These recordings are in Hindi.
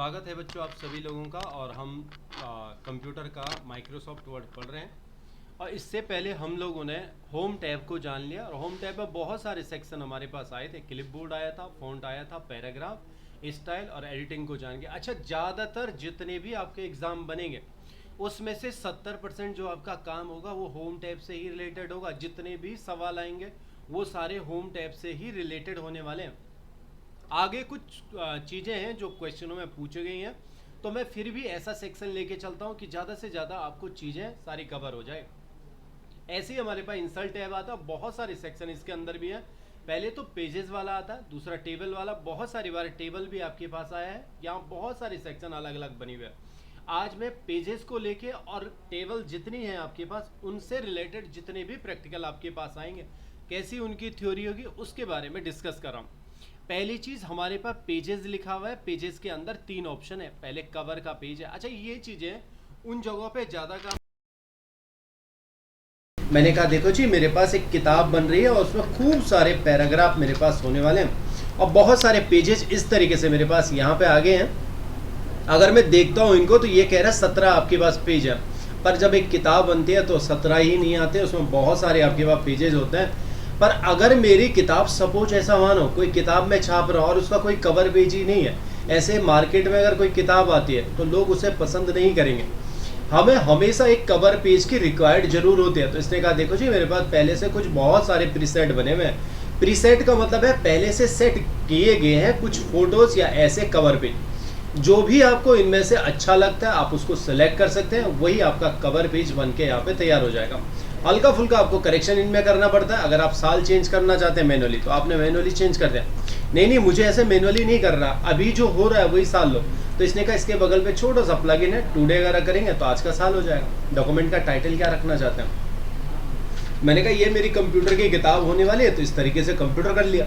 स्वागत है बच्चों आप सभी लोगों का। और हम कंप्यूटर का माइक्रोसॉफ्ट वर्ड पढ़ रहे हैं। और इससे पहले हम लोगों ने होम टैब को जान लिया। और होम टैब में बहुत सारे सेक्शन हमारे पास आए थे। क्लिपबोर्ड आया था, फ़ॉन्ट आया था, पैराग्राफ, स्टाइल और एडिटिंग को जान गया। अच्छा, ज़्यादातर जितने भी आपके एग्ज़ाम बनेंगे उसमें से 70% जो आपका काम होगा वो होम टैब से ही रिलेटेड होगा। जितने भी सवाल आएंगे वो सारे होम टैब से ही रिलेटेड होने वाले हैं। आगे कुछ चीज़ें हैं जो क्वेश्चनों में पूछी गई हैं, तो मैं फिर भी ऐसा सेक्शन लेके चलता हूं कि ज़्यादा से ज़्यादा आपको चीज़ें सारी कवर हो जाए। ऐसे ही हमारे पास इंसर्ट टैब आता है, बहुत सारे सेक्शन इसके अंदर भी हैं। पहले तो पेजेस वाला आता है, दूसरा टेबल वाला। बहुत सारी बार टेबल भी आपके पास आया है। यहाँ बहुत सारे सेक्शन अलग अलग बने हुए हैं। आज मैं पेजेस को लेके और टेबल जितनी है आपके पास उनसे रिलेटेड जितने भी प्रैक्टिकल आपके पास आएंगे, कैसी उनकी थ्योरी होगी उसके बारे में डिस्कस कर रहा हूँ। पहली चीज, हमारे पास पेजेस लिखा हुआ है। पेजेस के अंदर 3 ऑप्शन है। पहले कवर का पेज है। अच्छा, ये चीजें उन जगहों पे ज्यादा काम। मैंने कहा देखो जी, मेरे पास एक किताब बन रही है और उसमें खूब सारे पैराग्राफ मेरे पास होने वाले हैं और बहुत सारे पेजेस इस तरीके से मेरे पास यहाँ पे आ गए हैं। अगर मैं देखता हूँ इनको तो ये कह रहा है 17 आपके पास पेज है, पर जब एक किताब बनती है तो 17 ही नहीं आते, उसमें बहुत सारे आपके पास पेजेस होते हैं। पर अगर मेरी किताब, सपोज ऐसा मानो कोई किताब में छाप रहा और उसका कोई कवर पेज ही नहीं है, ऐसे मार्केट में अगर कोई किताब आती है तो लोग उसे पसंद नहीं करेंगे। हमें हमेशा एक कवर पेज की रिक्वायर्ड जरूर होती है। तो इसने कहा देखो जी, मेरे पास पहले से कुछ बहुत सारे प्रीसेट बने हुए हैं। प्रीसेट का मतलब है पहले से सेट किए गए हैं कुछ फोटोज या ऐसे कवर पेज। जो भी आपको इनमें से अच्छा लगता है आप उसको सेलेक्ट कर सकते हैं, वही आपका कवर पेज बन के यहाँ पे तैयार हो जाएगा। हल्का फुल्का आपको करेक्शन इनमें करना पड़ता है। अगर आप साल चेंज करना चाहते हैं मैनुअली तो आपने मैनुअली चेंज कर दिया। नहीं, मुझे ऐसे मैनुअली नहीं कर रहा, अभी जो हो रहा है वही साल लो। तो इसने कहा इसके बगल पे छोटा सा प्लगइन है, टुडे अगर करेंगे तो आज का साल हो जाएगा। डॉक्यूमेंट का टाइटल क्या रखना चाहते हैं, मैंने कहा ये मेरी कंप्यूटर की किताब होने वाली है, तो इस तरीके से कंप्यूटर कर लिया।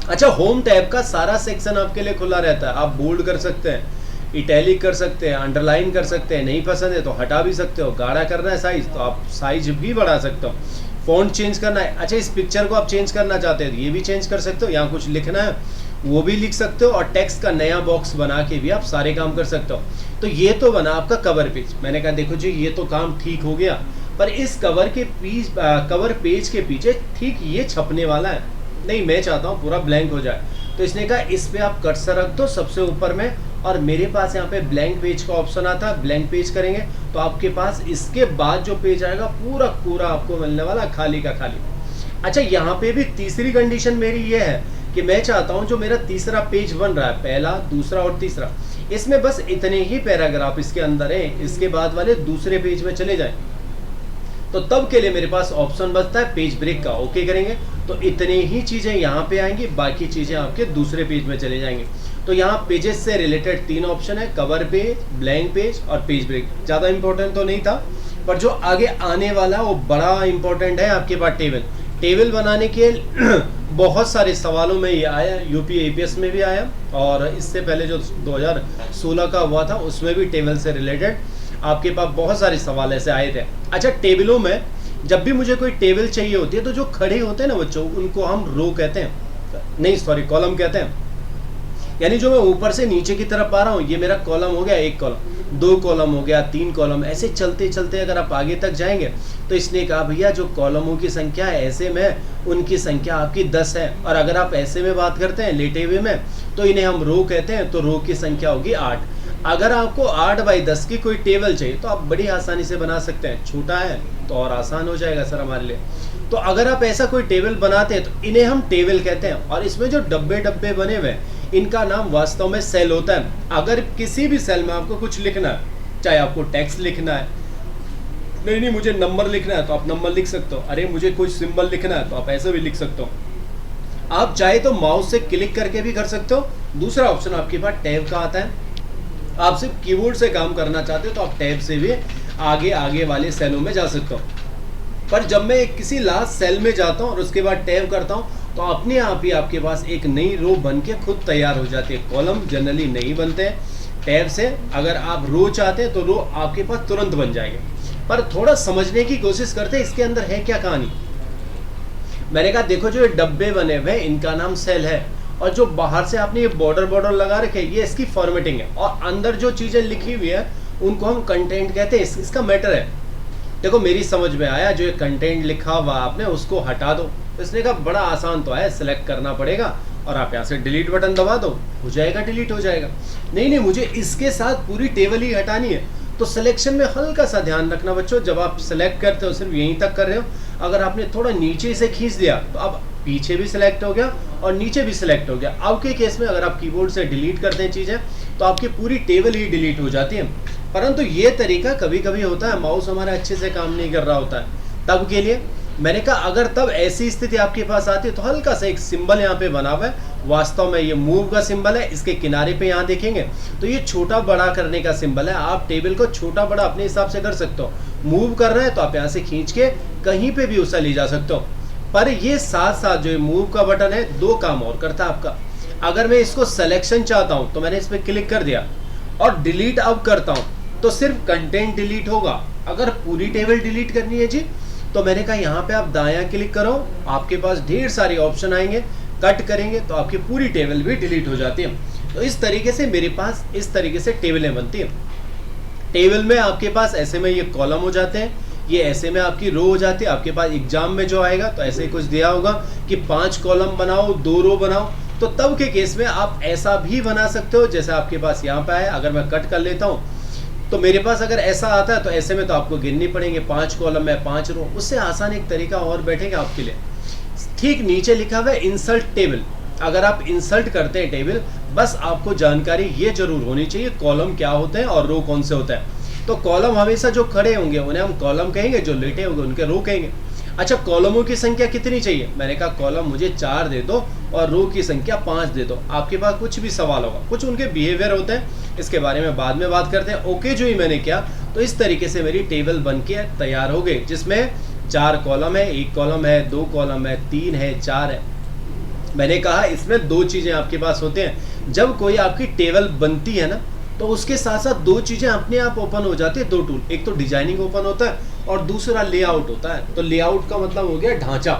अच्छा, होम टैब का सारा सेक्शन आपके लिए खुला रहता है। आप बोल्ड कर सकते हैं, इटैलिक कर सकते हैं, अंडरलाइन कर सकते हैं, नहीं पसंद है तो हटा भी सकते हो। गाढ़ा करना है साइज तो आप साइज भी बढ़ा सकते हो। फॉन्ट चेंज करना है, अच्छा इस पिक्चर को आप चेंज करना चाहते हैं तो ये भी चेंज कर सकते हो। यहाँ कुछ लिखना है वो भी लिख सकते हो और टेक्स्ट का नया बॉक्स बना के भी आप सारे काम कर सकते हो। तो ये तो बना आपका कवर पेज। मैंने कहा देखो जी, ये तो काम ठीक हो गया, पर इस कवर पेज के पीछे ठीक ये छपने वाला है। नहीं, मैं चाहता हूँ पूरा ब्लैंक हो जाए। तो इसने कहा इस पे आप कर्सर रख दो सबसे ऊपर में, और मेरे पास यहाँ पे ब्लैंक पेज का ऑप्शन आता है। ब्लैंक पेज करेंगे तो आपके पास इसके बाद जो पेज आएगा पूरा पूरा आपको मिलने वाला खाली का खाली। अच्छा, यहाँ पे भी तीसरी कंडीशन मेरी ये है कि मैं चाहता हूँ जो मेरा तीसरा पेज बन रहा है, पहला, दूसरा और तीसरा, इसमें बस इतने ही पैराग्राफ इसके अंदर है, इसके बाद वाले दूसरे पेज में चले जाए। तो तब के लिए मेरे पास ऑप्शन बचता है पेज ब्रेक का। ओके करेंगे तो इतने ही चीजें यहाँ पे आएंगी, बाकी चीजें आपके दूसरे पेज में चले जाएंगे। तो यहाँ पेजेस से रिलेटेड 3 ऑप्शन है, कवर पेज, ब्लैंक पेज और पेज ब्रेक। ज्यादा इंपॉर्टेंट तो नहीं था, पर जो आगे आने वाला वो बड़ा इंपॉर्टेंट है आपके पास। टेबल बनाने के बहुत सारे सवालों में ये आया, यूपी एपीएस में भी आया और इससे पहले जो 2016 का हुआ था उसमें भी टेबल से रिलेटेड आपके पास बहुत सारे सवाल ऐसे आए थे। अच्छा, टेबलों में जब भी मुझे कोई टेबल चाहिए होती है तो जो खड़े होते हैं ना बच्चों, उनको हम रो कहते हैं, नहीं सॉरी कॉलम कहते हैं। यानी जो मैं ऊपर से नीचे की तरफ आ रहा हूँ, ये मेरा कॉलम हो गया, 1 कॉलम, 2 कॉलम हो गया, 3 कॉलम, ऐसे चलते चलते अगर आप आगे तक जाएंगे तो इसने कहा भैया जो कॉलमों की संख्या है ऐसे में उनकी संख्या आपकी 10 है। और अगर आप ऐसे में बात करते हैं लेटे हुए में तो इन्हें हम रो कहते हैं, तो रो की संख्या होगी 8। अगर आपको 8x10 की कोई टेबल चाहिए तो आप बड़ी आसानी से बना सकते हैं। छोटा है तो और आसान हो जाएगा सर हमारे लिए। तो अगर आप ऐसा कोई टेबल बनाते हैं तो इन्हें हम टेबल कहते हैं। और इसमें जो डब्बे डब्बे बने हुए हैं इनका नाम वास्तव में सेल होता है। अगर किसी भी सेल में आपको कुछ लिखना है, चाहे आपको टेक्स्ट लिखना है, नहीं मुझे नंबर लिखना है तो आप नंबर लिख सकते हो, अरे मुझे कुछ सिंबल लिखना है तो आप ऐसे भी लिख सकते हो। आप चाहे तो माउस से क्लिक करके भी कर सकते हो। दूसरा ऑप्शन आपके पास टैब का आता है। आप सिर्फ कीबोर्ड से काम करना चाहते हो तो आप टैब से भी आगे आगे वाले सेलों में जा सकते हो। पर जब मैं किसी लास्ट सेल में जाता हूँ और उसके बाद टैब करता हूँ तो अपने आप ही आपके पास एक नई रो बन के खुद तैयार हो जाती है। कॉलम जनरली नहीं बनते हैं टैब से। अगर आप रो चाहते हैं तो रो आपके पास तुरंत बन जाएंगे। पर थोड़ा समझने की कोशिश करते हैं इसके अंदर है क्या कहानी। मैंने कहा देखो जो ये डब्बे बने हुए हैं इनका नाम सेल है और जो बाहर से आपने ये बॉर्डर बॉर्डर लगा रखे ये इसकी फॉर्मेटिंग है, और अंदर जो चीजें लिखी हुई है उनको हम कंटेंट कहते हैं। इसका मैटर है। देखो मेरी समझ में आया, जो ये कंटेंट लिखा हुआ आपने उसको हटा दो। इसने कहा बड़ा आसान तो है, सिलेक्ट करना पड़ेगा और आप यहाँ से डिलीट बटन दबा दो, हो जाएगा, डिलीट हो जाएगा। नहीं नहीं, मुझे इसके साथ पूरी टेबल ही हटानी है। तो सिलेक्शन में हल्का सा ध्यान रखना बच्चों, जब आप सिलेक्ट करते हो सिर्फ यहीं तक कर रहे हो, अगर आपने थोड़ा नीचे से खींच दिया तो अब पीछे भी सिलेक्ट हो गया और नीचे भी सिलेक्ट हो गया। अब के केस में अगर आप कीबोर्ड से डिलीट करते हैं चीजें तो आपकी पूरी टेबल ही डिलीट हो जाती है। परंतु ये तरीका कभी कभी होता है, माउस हमारा अच्छे से काम नहीं कर रहा होता है, तब के लिए मैंने कहा अगर तब ऐसी स्थिति आपके पास आती है तो हल्का सा एक सिंबल यहाँ पे बना हुआ है, वास्तव में ये मूव का सिंबल है। इसके किनारे पे यहाँ देखेंगे तो ये छोटा बड़ा करने का सिंबल है। आप टेबल को छोटा बड़ा अपने हिसाब से कर सकते हो। मूव कर रहे हैं तो आप यहाँ से खींच के कहीं पे भी उसे ले जा सकते हो। पर ये साथ साथ जो मूव का बटन है दो काम और करता है आपका। अगर मैं इसको सिलेक्शन चाहता हूँ तो मैंने इस पर क्लिक कर दिया और डिलीट अब करता हूँ तो सिर्फ कंटेंट डिलीट होगा। अगर पूरी टेबल डिलीट करनी है जी तो मैंने कहा यहाँ पे आप दायां क्लिक करो, आपके पास ढेर सारे ऑप्शन आएंगे, कट करेंगे तो आपकी पूरी टेबल भी डिलीट हो जाती है। तो इस तरीके से मेरे पास इस तरीके से टेबलें बनती हैं। टेबल में आपके पास ऐसे में ये कॉलम हो जाते हैं, ये ऐसे में आपकी रो हो जाती है। आपके पास एग्जाम में जो आएगा तो ऐसे ही कुछ दिया होगा कि 5 कॉलम बनाओ 2 रो बनाओ, तो तब के केस में आप ऐसा भी बना सकते हो जैसे आपके पास यहाँ पे है। अगर मैं कट कर लेता हूँ तो मेरे पास अगर ऐसा आता है तो ऐसे में तो आपको गिननी पड़ेंगे 5 कॉलम में 5 रो। उससे आसान एक तरीका और बैठेगा आपके लिए, ठीक नीचे लिखा हुआ है इंसर्ट टेबल। अगर आप इंसर्ट करते हैं टेबल, बस आपको जानकारी ये जरूर होनी चाहिए कॉलम क्या होते हैं और रो कौन से होता है। तो कॉलम हमेशा जो खड़े होंगे उन्हें हम कॉलम कहेंगे, जो लेटे होंगे उनके रो कहेंगे। अच्छा, कॉलमों की संख्या कितनी चाहिए? मैंने कहा कॉलम मुझे 4 दे दो और रो की संख्या 5 दे दो। आपके पास कुछ भी सवाल होगा, कुछ उनके बिहेवियर होते हैं, इसके बारे में बाद में बात करते हैं। ओके जो ही मैंने किया तो इस तरीके से मेरी टेबल बन के तैयार हो गई, जिसमें 4 कॉलम है, 1 कॉलम है, 2 कॉलम है, 3 है, 4 है। मैंने कहा इसमें 2 चीजें आपके पास होते हैं। जब कोई आपकी टेबल बनती है ना तो उसके साथ साथ 2 चीजें अपने आप ओपन हो जाती है, 2 टूल। एक तो डिजाइनिंग ओपन होता है और दूसरा लेआउट होता है। तो लेआउट का मतलब हो गया ढांचा।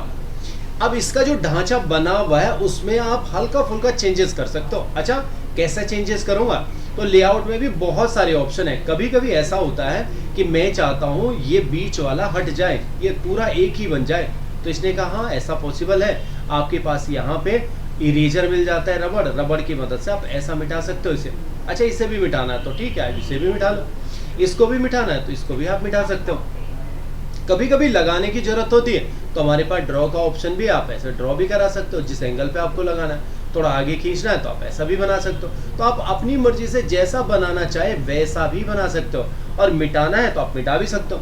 अब इसका जो ढांचा बना हुआ है उसमें आप हल्का फुल्का चेंजेस कर सकते हो। अच्छा, कैसे चेंजेस करूंगा? तो लेआउट में भी बहुत सारे ऑप्शन है। कभी कभी ऐसा होता है कि मैं चाहता हूं ये बीच वाला हट जाए, ये पूरा एक ही बन जाए। तो इसने कहा हाँ ऐसा पॉसिबल है। आपके पास यहाँ पे इरेजर मिल जाता है, रबड़, रबड़ की मदद से आप ऐसा मिटा सकते हो इसे। अच्छा, इसे भी मिटाना है तो ठीक है, इसे भी मिटा लो। इसको भी मिटाना है तो इसको भी आप मिटा सकते हो। कभी कभी लगाने की जरूरत होती है तो हमारे पास ड्रॉ का ऑप्शन भी है, आप ऐसे ड्रॉ भी करा सकते हो। जिस एंगल पे आपको लगाना है, थोड़ा आगे खींचना है तो आप ऐसा भी बना सकते हो। तो आप अपनी मर्जी से जैसा बनाना चाहे वैसा भी बना सकते हो, और मिटाना है तो आप मिटा भी सकते हो।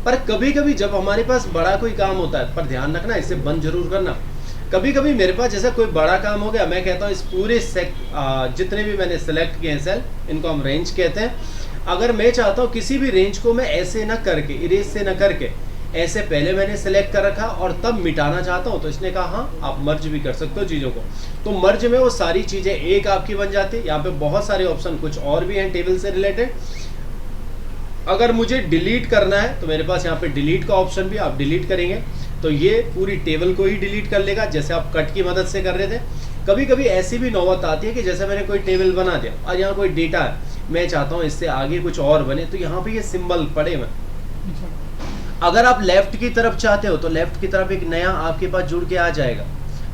पर कभी कभी जब हमारे पास बड़ा कोई काम होता है, पर ध्यान रखना इसे बंद जरूर करना। कभी कभी मेरे पास जैसा कोई बड़ा काम हो गया, मैं कहता हूँ इस पूरे जितने भी मैंने सेलेक्ट किए हैं सेल, इनको हम रेंज कहते हैं। अगर मैं चाहता हूँ किसी भी रेंज को मैं ऐसे न करके, इरेज से न करके, ऐसे पहले मैंने सेलेक्ट कर रखा और तब मिटाना चाहता हूँ, तो इसने कहा हाँ आप मर्ज भी कर सकते हो चीज़ों को। तो मर्ज में वो सारी चीज़ें एक आपकी बन जाती है। यहाँ पे बहुत सारे ऑप्शन कुछ और भी हैं टेबल से रिलेटेड। अगर मुझे डिलीट करना है तो मेरे पास यहाँ पे डिलीट का ऑप्शन भी, आप डिलीट करेंगे तो ये पूरी टेबल को ही डिलीट कर लेगा, जैसे आप कट की मदद से कर रहे थे। कभी कभी ऐसी भी नौबत आती है कि जैसे मैंने कोई टेबल बना दिया और यहाँ कोई डेटा है, मैं चाहता हूँ इससे आगे कुछ और बने, तो यहाँ पे ये सिंबल पड़े हुए। अगर आप लेफ्ट की तरफ चाहते हो तो लेफ्ट की तरफ एक नया आपके पास जुड़ के आ जाएगा।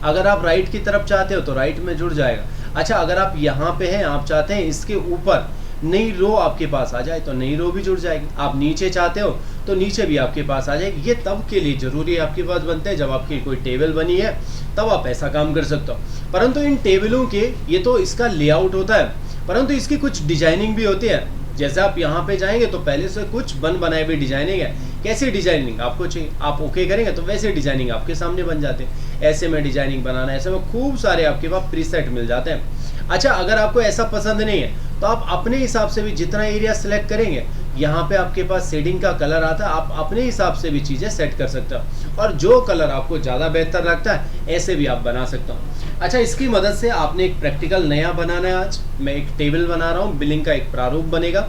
अगर आप राइट की तरफ चाहते हो तो राइट में जुड़ जाएगा। अच्छा, अगर आप यहाँ पे हैं, आप चाहते हैं इसके ऊपर नई रो आपके पास आ जाए तो नई रो भी जुड़ जाएगी। आप नीचे चाहते हो तो नीचे भी आपके पास आ जाएगी। ये तब के लिए जरूरी है आपके पास बनते हैं जब आपकी कोई टेबल बनी है, तब आप ऐसा काम कर सकते हो। परंतु इन टेबलों के, ये तो इसका लेआउट होता है, परंतु इसकी कुछ डिजाइनिंग भी होती है। जैसे आप यहाँ पे जाएंगे तो पहले से कुछ बनाए हुए डिजाइनिंग है। कैसी डिजाइनिंग आपको चाहिए, आप ओके करेंगे तो वैसे डिजाइनिंग आपके सामने बन जाते हैं। ऐसे में डिजाइनिंग बनाना, ऐसे में खूब सारे आपके पास प्रीसेट मिल जाते हैं। अच्छा, अगर आपको ऐसा पसंद नहीं है तो आप अपने हिसाब से भी जितना एरिया सेलेक्ट करेंगे, यहाँ पे आपके पास शेडिंग का कलर आता है, आप अपने हिसाब से भी चीजें सेट कर सकते हो। और जो कलर आपको ज्यादा बेहतर लगता है ऐसे भी आप बना सकते हो। अच्छा, इसकी मदद से आपने एक प्रैक्टिकल नया बनाना है। आज मैं एक टेबल बना रहा हूँ, बिलिंग का एक प्रारूप बनेगा।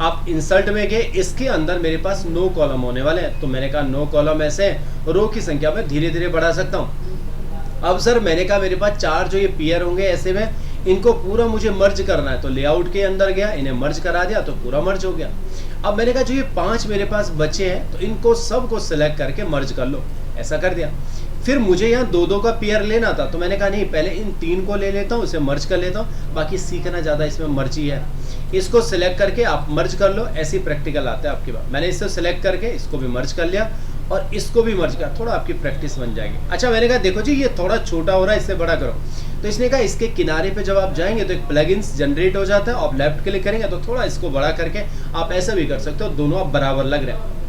आप इंसर्ट में गए, इसके अंदर मेरे पास 9 कॉलम होने वाले हैं। तो मैंने कहा 9 कॉलम ऐसे, रो की संख्या में धीरे धीरे बढ़ा सकता हूँ। अब सर मैंने कहा मेरे पास 4 जो ये पेयर होंगे ऐसे में, इनको पूरा मुझे मर्ज करना है, तो लेआउट के अंदर गया, इन्हें मर्ज करा दिया तो पूरा मर्ज हो गया। अब मैंने कहा जो ये 5 मेरे पास बचे हैं तो इनको सबको सिलेक्ट करके मर्ज कर लो, ऐसा कर दिया। फिर मुझे यहाँ 2-2 का पेयर लेना था, तो मैंने कहा नहीं पहले इन 3 को ले लेता हूँ, इसे मर्ज कर लेता हूँ, बाकी सीखना ज़्यादा इसमें मर्जी है। इसको सिलेक्ट करके आप मर्ज कर लो, ऐसी प्रैक्टिकल आता है आपके पास। मैंने इससे सिलेक्ट करके इसको भी मर्ज कर लिया और इसको भी मर्ज कर, थोड़ा आपकी प्रैक्टिस बन जाएगी। अच्छा मैंने कहा देखो जी ये थोड़ा छोटा हो रहा है, इससे बड़ा करो, तो इसने कहा इसके किनारे पे जब आप जाएंगे तो एक प्लगइन्स जनरेट हो जाता है, आप लेफ्ट क्लिक करेंगे तो थोड़ा इसको बड़ा करके आप ऐसा भी कर सकते हो, दोनों आप बराबर लग रहे हैं।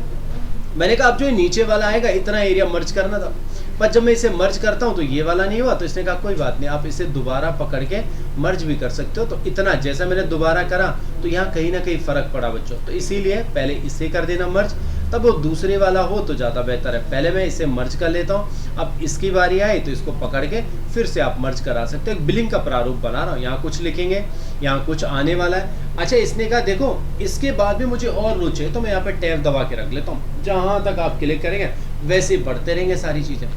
मैंने कहा अब जो नीचे वाला आएगा इतना एरिया मर्ज करना था, पर जब मैं इसे मर्ज करता हूं तो ये वाला नहीं हुआ, तो इसने कहा कोई बात नहीं, आप इसे दोबारा पकड़ के मर्ज भी कर सकते हो। तो इतना जैसा मैंने दोबारा करा तो यहाँ कहीं ना कहीं फर्क पड़ा बच्चों, तो इसीलिए पहले इसे कर देना मर्ज, तब वो दूसरे वाला हो तो ज़्यादा बेहतर है। पहले मैं इसे मर्ज कर लेता हूँ, अब इसकी बारी आई तो इसको पकड़ के फिर से आप मर्ज करा सकते हो। एक बिलिंग का प्रारूप बना रहा हूँ, यहाँ कुछ लिखेंगे, यहाँ कुछ आने वाला है। अच्छा इसने कहा देखो इसके बाद भी मुझे और रुचि है, तो मैं यहाँ पे टैब दबा के रख लेता हूँ, जहाँ तक आप क्लिक करेंगे वैसे बढ़ते रहेंगे सारी चीज़ें।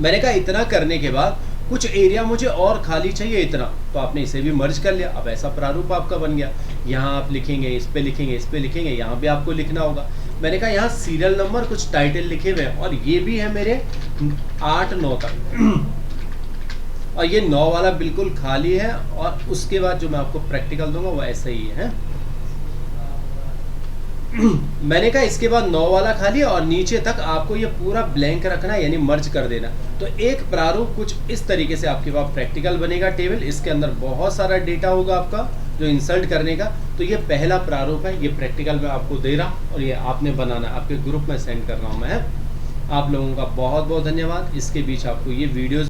मैंने कहा इतना करने के बाद कुछ एरिया मुझे और खाली चाहिए इतना, तो आपने इसे भी मर्ज कर लिया। अब ऐसा प्रारूप आपका बन गया, यहाँ आप लिखेंगे, इस पे लिखेंगे, इस पे लिखेंगे, यहाँ भी आपको लिखना होगा। मैंने कहा यहाँ सीरियल नंबर कुछ टाइटल लिखे हुए हैं और ये भी है मेरे 8-9 तक और ये 9 वाला बिल्कुल खाली है, और उसके बाद जो मैं आपको प्रैक्टिकल दूंगा वो ऐसा ही है। मैंने कहा इसके बाद 9 वाला खाली है और नीचे तक आपको ये पूरा ब्लैंक रखना है, यानी मर्ज कर देना। तो एक प्रारूप कुछ इस तरीके से आपके पास प्रैक्टिकल बनेगा टेबल, इसके अंदर बहुत सारा डेटा होगा आपका जो इंसर्ट करने का। तो ये पहला प्रारूप है, ये प्रैक्टिकल में आपको दे रहा हूँ और ये आपने बनाना, आपके ग्रुप में सेंड कर रहा हूँ मैं। आप लोगों का बहुत बहुत धन्यवाद। इसके बीच आपको ये वीडियोस